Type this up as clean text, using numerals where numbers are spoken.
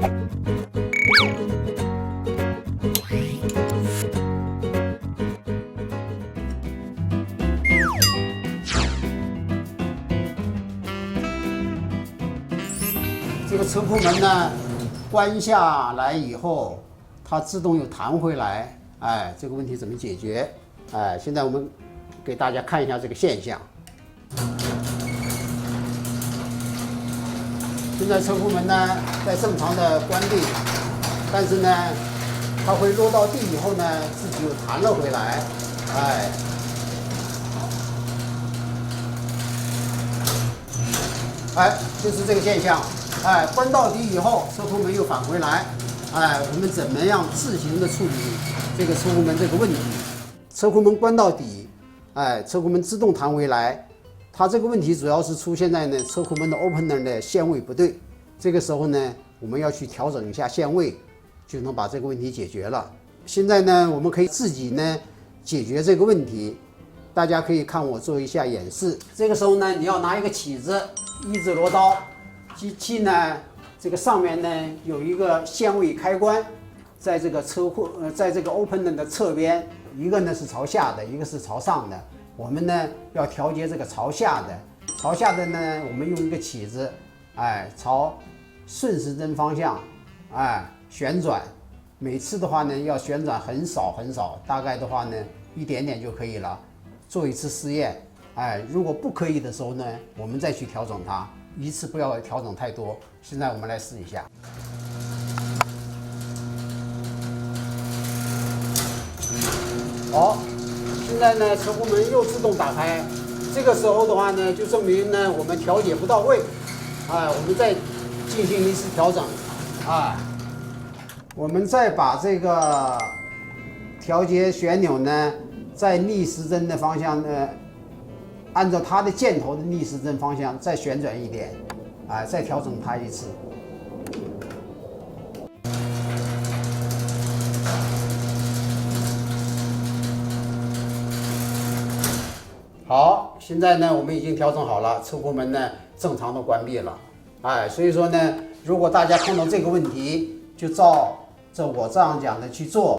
这个车库门呢，关下来以后，它自动又弹回来，哎，这个问题怎么解决？哎，现在我们给大家看一下这个现象。现在车库门呢在正常的关闭，但是呢，它会落到地以后呢，自己又弹了回来，哎。哎，就是这个现象。哎，关到底以后，车库门又返回来。哎，我们怎么样自行的处理这个车库门这个问题？车库门关到底，哎，车库门自动弹回来。它这个问题主要是出现在呢车库门的 opener 的限位不对。这个时候呢，我们要去调整一下限位，就能把这个问题解决了。现在呢，我们可以自己呢解决这个问题。大家可以看我做一下演示。这个时候呢，你要拿一个起子。1字螺刀，机器呢，这个上面呢有一个限位开关，在这个在这个 opener 的侧边，一个呢是朝下的，一个是朝上的。我们呢要调节这个朝下的，朝下的呢，我们用一个起子，哎，朝顺时针方向，哎，旋转。每次的话呢，要旋转很少很少，大概的话呢，一点点就可以了。做一次试验。哎，如果不可以的时候呢，我们再去调整它，一次不要调整太多。现在我们来试一下。好，现在呢，车库门又自动打开。这个时候的话呢，就证明呢我们调节不到位。哎，我们再进行一次调整。哎，我们再把这个调节旋钮呢，在逆时针的方向呢。按照它的箭头的逆时针方向再旋转一点，啊，再调整它一次。好，现在呢我们已经调整好了，车库门呢正常的关闭了。哎，所以说呢，如果大家碰到这个问题，就照着我这样讲的去做。